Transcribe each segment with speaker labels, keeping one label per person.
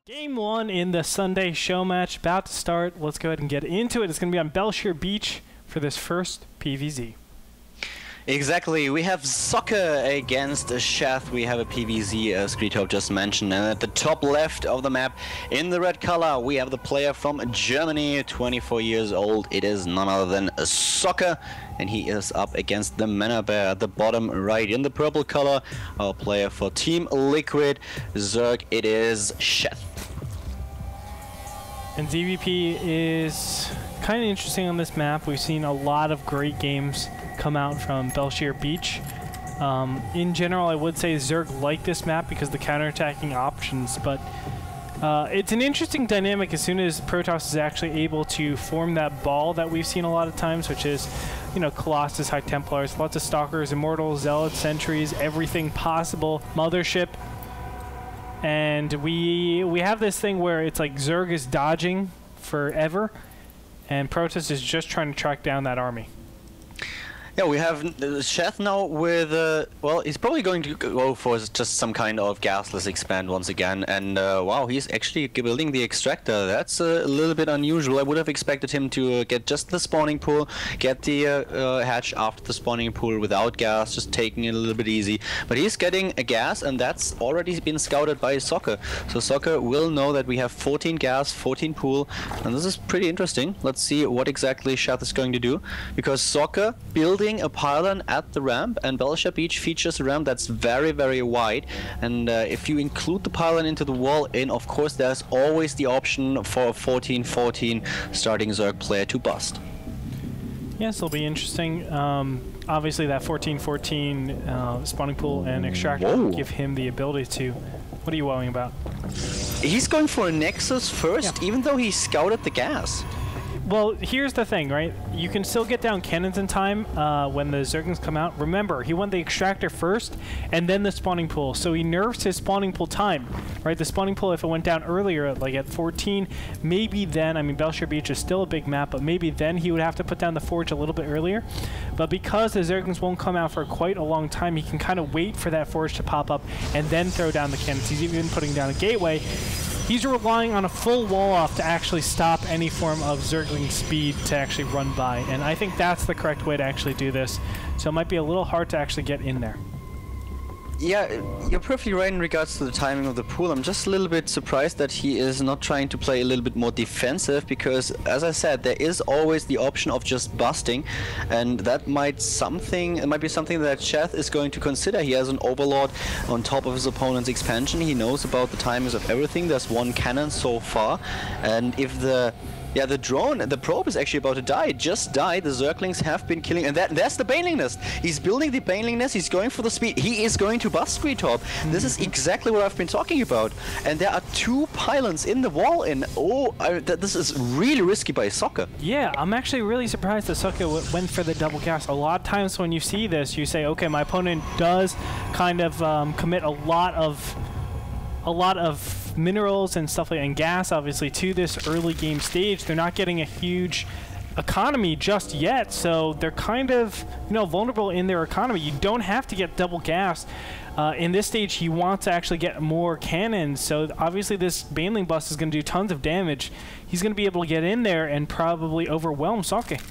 Speaker 1: Game 1 in the Sunday show match about to start. Let's go ahead and get into it. It's going to be on bel'shir Beach for this first PVZ.
Speaker 2: Exactly. We have Socke against Sheth. We have a PVZ, as Gretorp just mentioned. And at the top left of the map, in the red color, we have the player from Germany, 24 years old. It is none other than Socke. And he is up against the Bear at the bottom right. In the purple color, our player for Team Liquid, Zerg, it is Sheth.
Speaker 1: And ZVP is kind of interesting on this map. We've seen a lot of great games come out from bel'shir Beach. In general, I would say Zerg like this map because of the counterattacking options, but it's an interesting dynamic as soon as Protoss is actually able to form that ball that we've seen a lot of times, which is, you know, Colossus, High Templars, lots of Stalkers, Immortals, Zealots, Sentries, everything possible, Mothership. And we have this thing where it's like Zerg is dodging forever, and Protoss is just trying to track down that army.
Speaker 2: Yeah, we have Sheth now with, well, he's probably going to go for just some kind of gasless expand once again. And wow, he's actually building the extractor. That's a little bit unusual. I would have expected him to get just the spawning pool, get the hatch after the spawning pool without gas, just taking it a little bit easy. But he's getting a gas, and that's already been scouted by Socke. So Socke will know that we have 14 gas, 14 pool, and this is pretty interesting. Let's see what exactly Sheth is going to do, because Socke building a pylon at the ramp, and bel'shir Beach features a ramp that's very, very wide, and if you include the pylon into the wall in, of course there's always the option for a 14-14 starting Zerg player to bust.
Speaker 1: Yes, it'll be interesting. Obviously that 14-14 spawning pool and extractor will give him the ability to... What are you worrying about?
Speaker 2: He's going for a Nexus first, even though he scouted the gas.
Speaker 1: Well, here's the thing, right? You can still get down cannons in time when the Zerglings come out. Remember, he went the extractor first and then the spawning pool. So he nerfs his spawning pool time, right? The spawning pool, if it went down earlier, like at 14, maybe then, I mean, bel'shir Beach is still a big map, but maybe then he would have to put down the forge a little bit earlier. But because the Zerglings won't come out for quite a long time, he can kind of wait for that forge to pop up and then throw down the cannons. He's even putting down a gateway. He's relying on a full wall-off to actually stop any form of Zergling speed to actually run by, and I think that's the correct way to actually do this. So it might be a little hard to actually get in there.
Speaker 2: Yeah, you're perfectly right in regards to the timing of the pool. I'm just a little bit surprised that he is not trying to play a little bit more defensive, because, as I said, there is always the option of just busting, and that might be something that Sheth is going to consider. He has an Overlord on top of his opponent's expansion. He knows about the timings of everything. There's one cannon so far, and if the probe is actually about to die. It just died. The Zerglings have been killing, and there's the Baneling Nest. He's building the Baneling Nest. He's going for the speed. He is going to bust Gretorp. This is exactly what I've been talking about. And there are two pylons in the wall. And this is really risky by Socke.
Speaker 1: Yeah, I'm actually really surprised that Socke went for the double gas. A lot of times when you see this, you say, okay, my opponent does kind of commit a lot of minerals and stuff like, and gas obviously to this early game stage. They're not getting a huge economy just yet, so they're kind of, you know, vulnerable in their economy. You don't have to get double gas. In this stage, he wants to actually get more cannons, so obviously this Baneling bust is going to do tons of damage. He's going to be able to get in there and probably overwhelm Socke.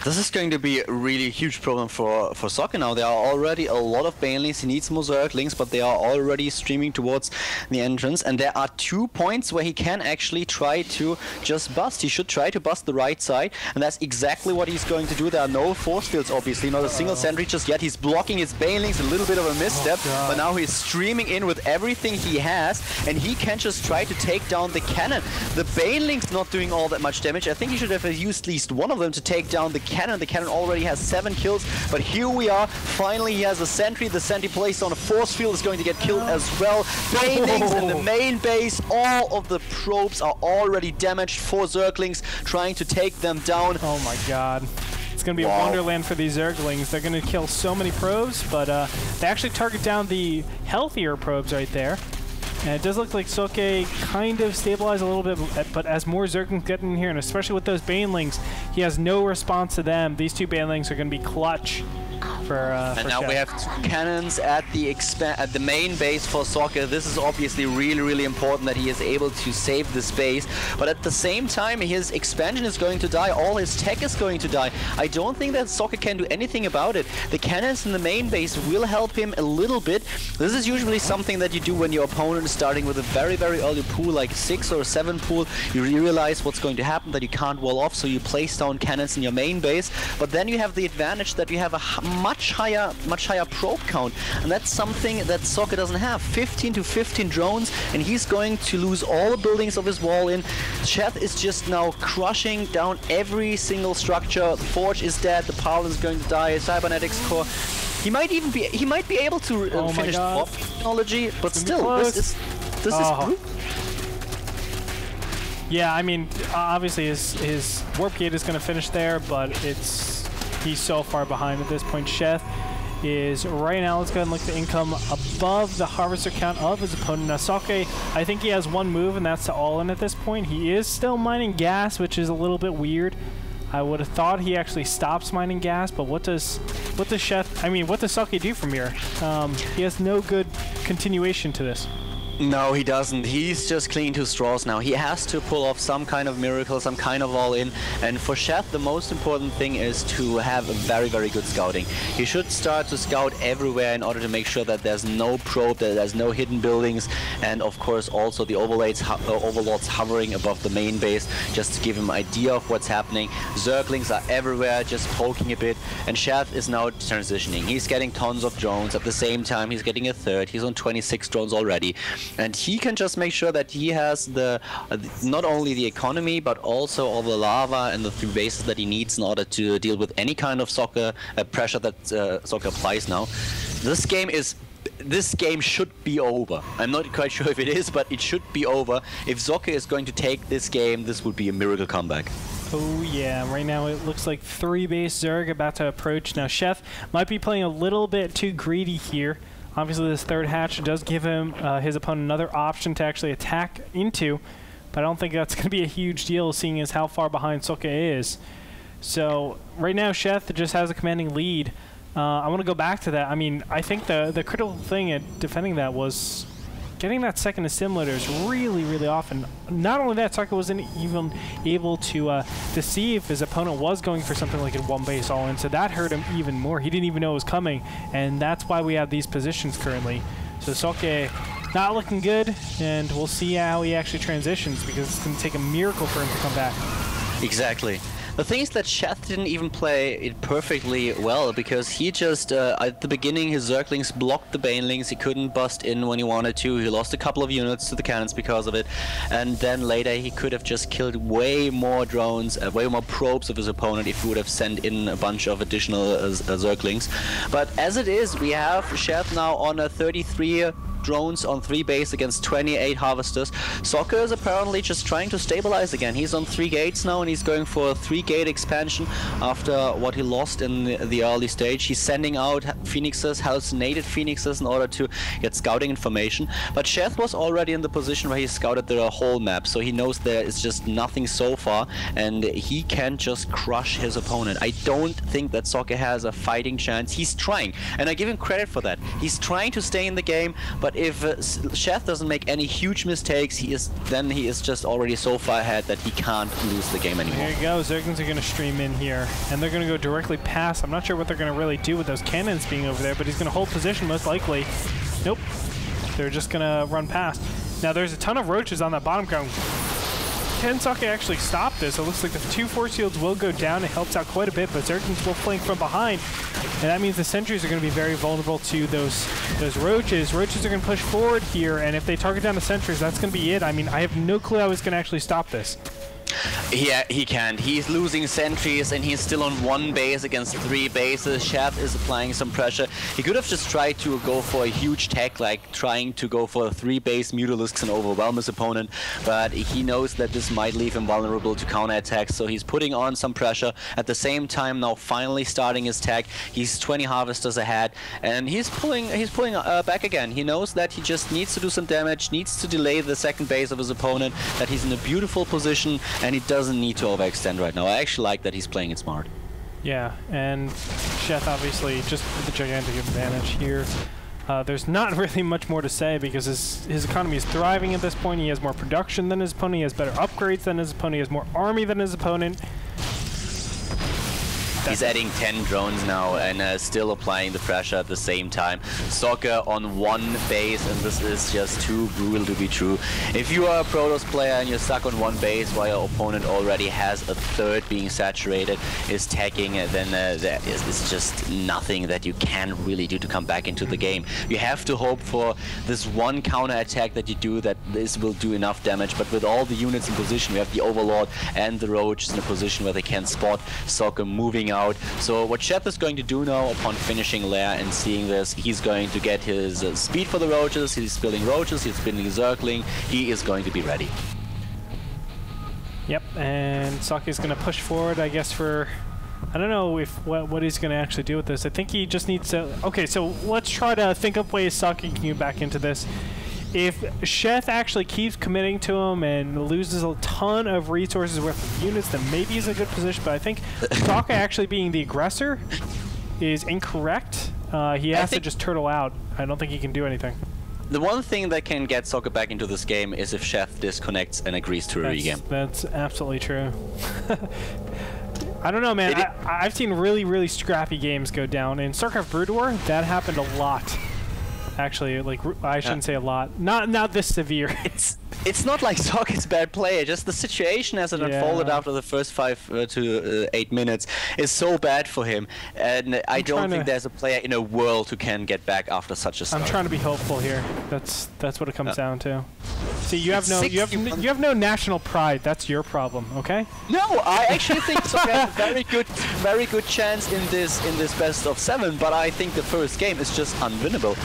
Speaker 2: This is going to be a really huge problem for Socke now. There are already a lot of Banelings. He needs more Zerglings, but they are already streaming towards the entrance. And there are 2 points where he can actually try to just bust. He should try to bust the right side, and that's exactly what he's going to do. There are no force fields, obviously, not a single sentry just yet. He's blocking his Banelings, a little bit of a misstep, but now he's streaming in with everything he has, and he can just try to take down the cannon. The Banelings not doing all that much damage. I think he should have used at least one of them to take down the cannon. The cannon already has 7 kills, but here we are. Finally, he has a sentry. The sentry placed on a force field is going to get killed as well. Banelings in the main base. All of the probes are already damaged. 4 Zerglings trying to take them down.
Speaker 1: Oh my god. It's going to be a wonderland for these Zerglings. They're going to kill so many probes, but they actually target down the healthier probes right there. And it does look like Socke kind of stabilized a little bit, but as more Zerglings get in here, and especially with those Banelings, he has no response to them. These two Banelings are going to be clutch.
Speaker 2: And now we have 2 cannons at the main base for Socke. This is obviously really important that he is able to save this base, but at the same time his expansion is going to die, all his tech is going to die. I don't think that Socke can do anything about it. The cannons in the main base will help him a little bit. This is usually something that you do when your opponent is starting with a very early pool, like 6 or 7 pool. You realize what's going to happen, that you can't wall off, so you place down cannons in your main base, but then you have the advantage that you have a much higher probe count, and that's something that Socke doesn't have. 15 to 15 drones, and he's going to lose all the buildings of his wall in. Sheth is just now crushing down every single structure. The forge is dead, the power is going to die, cybernetics core. He might be able to finish the warp technology, but still, this is brutal.
Speaker 1: Yeah, I mean, obviously his warp gate is going to finish there, but he's so far behind at this point. Sheth is right now, let's go ahead and look at the income above the harvester count of his opponent. Now Socke, I think he has one move, and that's to all-in at this point. He is still mining gas, which is a little bit weird. I would have thought he actually stops mining gas, but what does Socke do from here? He has no good continuation to this.
Speaker 2: No, he doesn't. He's just clinging to straws now. He has to pull off some kind of miracle, some kind of all-in. And for Sheth, the most important thing is to have a very good scouting. He should start to scout everywhere in order to make sure that there's no probe, that there's no hidden buildings, and of course also the overlords hovering above the main base, just to give him an idea of what's happening. Zerglings are everywhere, just poking a bit, and Sheth is now transitioning. He's getting tons of drones. At the same time, he's getting a third. He's on 26 drones already. And he can just make sure that he has not only the economy, but also all the lava and the 3 bases that he needs in order to deal with any kind of Socke pressure that Socke applies now. This game should be over. I'm not quite sure if it is, but it should be over. If Socke is going to take this game, this would be a miracle comeback.
Speaker 1: Oh yeah, right now it looks like 3 base Zerg about to approach. Now Sheth might be playing a little bit too greedy here. Obviously, this third hatch does give him his opponent another option to actually attack into, but I don't think that's going to be a huge deal, seeing as how far behind Socke is. So right now, Sheth just has a commanding lead. I want to go back to that. I mean, I think the critical thing at defending that was getting that second assimilator is really often. Not only that, Socke wasn't even able to see if his opponent was going for something like a 1 base all-in, so that hurt him even more. He didn't even know it was coming, and that's why we have these positions currently. So Socke not looking good, and we'll see how he actually transitions, because it's going to take a miracle for him to come back.
Speaker 2: Exactly. The thing is that Sheth didn't even play it perfectly well, because he just, at the beginning, his Zerglings blocked the Banelings. He couldn't bust in when he wanted to. He lost a couple of units to the cannons because of it. And then later he could have just killed way more drones, way more probes of his opponent if he would have sent in a bunch of additional Zerglings. But as it is, we have Sheth now on a 33 drones on 3 base against 28 harvesters. Socke is apparently just trying to stabilize again. He's on 3 gates now, and he's going for a 3-gate expansion after what he lost in the early stage. He's sending out phoenixes, hallucinated phoenixes, in order to get scouting information. But Sheth was already in the position where he scouted the whole map, so he knows there is just nothing so far, and he can just crush his opponent. I don't think that Socke has a fighting chance. He's trying, and I give him credit for that. He's trying to stay in the game, but if Sheth doesn't make any huge mistakes, he is just already so far ahead that he can't lose the game anymore.
Speaker 1: Here you go. Zerglings are going to stream in here, and they're going to go directly past. I'm not sure what they're going to really do with those cannons being over there, but he's going to hold position most likely. Nope. They're just going to run past. Now, there's a ton of roaches on that bottom ground. Can Socke actually stop this? It looks like the 2 force shields will go down. It helps out quite a bit, but Zerglings will flank from behind. And that means the sentries are going to be very vulnerable to those roaches. Roaches are going to push forward here, and if they target down the sentries, that's going to be it. I mean, I have no clue how he's going to actually stop this.
Speaker 2: Yeah, he can't. He's losing sentries, and he's still on 1 base against 3 bases. Sheth is applying some pressure. He could have just tried to go for a huge tech, like trying to go for 3 base Mutalisks and overwhelm his opponent, but he knows that this might leave him vulnerable to counterattacks, so he's putting on some pressure. At the same time, now finally starting his tech. He's 20 harvesters ahead, and he's pulling back again. He knows that he just needs to do some damage, needs to delay the 2nd base of his opponent, that he's in a beautiful position, and he doesn't need to overextend right now. I actually like that he's playing it smart.
Speaker 1: Yeah, and Sheth obviously just with the gigantic advantage here. There's not really much more to say because his economy is thriving at this point. He has more production than his opponent. He has better upgrades than his opponent. He has more army than his opponent.
Speaker 2: He's adding 10 drones now and still applying the pressure at the same time. Socke on one base, and this is just too brutal to be true. If you are a Protoss player and you're stuck on one base while your opponent already has a third being saturated, is tagging, then there is just nothing that you can really do to come back into the game. You have to hope for this one counter attack that you do, that this will do enough damage, but with all the units in position, we have the Overlord and the Roaches in a position where they can spot Socke moving out. So what Sheth is going to do now upon finishing Lair and seeing this, he's going to get his speed for the Roaches, he's building Roaches, he's building Zergling, he is going to be ready.
Speaker 1: Yep, and Socke is going to push forward, I guess, for... I don't know if what he's going to actually do with this. I think he just needs to... Okay, so let's try to think up ways Socke can get back into this. If Sheth actually keeps committing to him and loses a ton of resources worth of units, then maybe he's in a good position. But I think Socke actually being the aggressor is incorrect. He has to just turtle out. I don't think he can do anything.
Speaker 2: The one thing that can get Socke back into this game is if Sheth disconnects and agrees to a regame.
Speaker 1: That's absolutely true. I don't know, man. I've seen really, really scrappy games go down. In StarCraft Brood War, that happened a lot. Actually, like, I shouldn't say a lot. Not this severe.
Speaker 2: It's not like Socke is a bad player, just the situation as it unfolded after the first 5 to 8 minutes is so bad for him, and I don't think there's a player in a world who can get back after such a start.
Speaker 1: I'm trying to be hopeful here. That's what it comes down to. See, you have no national pride. That's your problem, okay?
Speaker 2: No, I actually think Socke has a very good chance in this best of 7, but I think the first game is just unwinnable.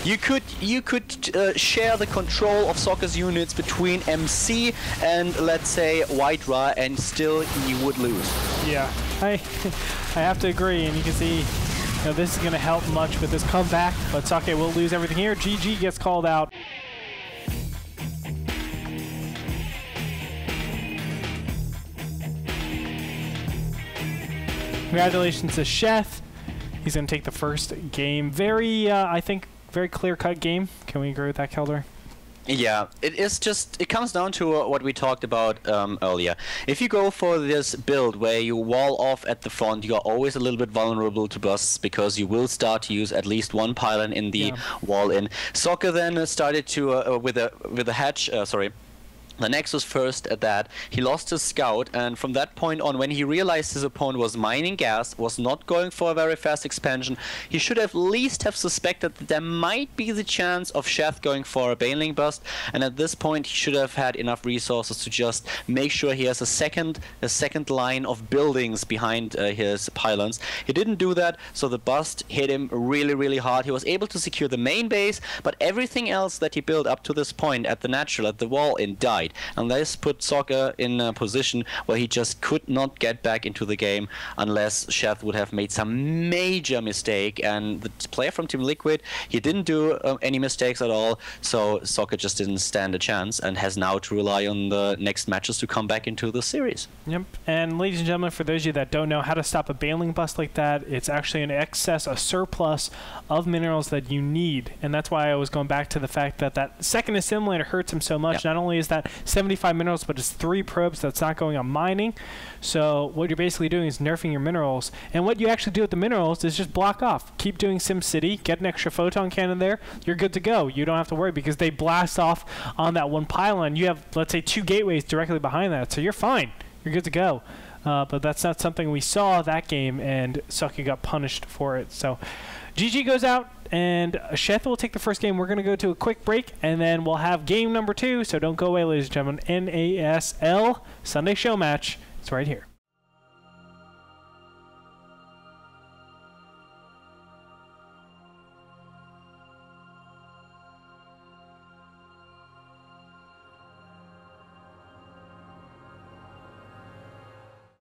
Speaker 2: You could share the control of Socke's units between MC and, let's say, White Ra, and still you would lose.
Speaker 1: Yeah, I have to agree, and you can see this is going to help much with this comeback, but Socke will lose everything here. GG gets called out. Congratulations to Sheth. He's going to take the first game. Very, I think, very clear-cut game. Can we agree with that, Khaldor?
Speaker 2: Yeah, it comes down to what we talked about earlier. If you go for this build where you wall off at the front, you're always a little bit vulnerable to bursts because you will start to use at least one pylon in the wall in. Socke then started to, with a hatch, the Nexus first at that. He lost his scout, and from that point on, when he realized his opponent was mining gas, was not going for a very fast expansion, he should have at least have suspected that there might be the chance of Sheth going for a Baneling Burst, and at this point he should have had enough resources to just make sure he has a second line of buildings behind his pylons. He didn't do that, so the bust hit him really, really hard. He was able to secure the main base, but everything else that he built up to this point at the natural, at the wall in, died. And this put Socke in a position where he just could not get back into the game unless Sheth would have made some major mistake. And the player from Team Liquid, he didn't do any mistakes at all, so Socke just didn't stand a chance and has now to rely on the next matches to come back into the series.
Speaker 1: Yep, and ladies and gentlemen, for those of you that don't know how to stop a Baneling bust like that, it's actually an excess, a surplus of minerals that you need. And that's why I was going back to the fact that that second assimilator hurts him so much. Yep. Not only is that 75 minerals, but it's 3 probes that's not going on mining. So what you're basically doing is nerfing your minerals. And what you actually do with the minerals is just block off. Keep doing SimCity, get an extra photon cannon there, you're good to go. You don't have to worry because they blast off on that one pylon. You have, let's say, 2 gateways directly behind that, so you're fine. You're good to go. But that's not something we saw that game, and Socke got punished for it. So GG goes out, and Sheth will take the first game. We're going to go to a quick break, and then we'll have game number 2. So don't go away, ladies and gentlemen. NASL Sunday Show Match. It's right here.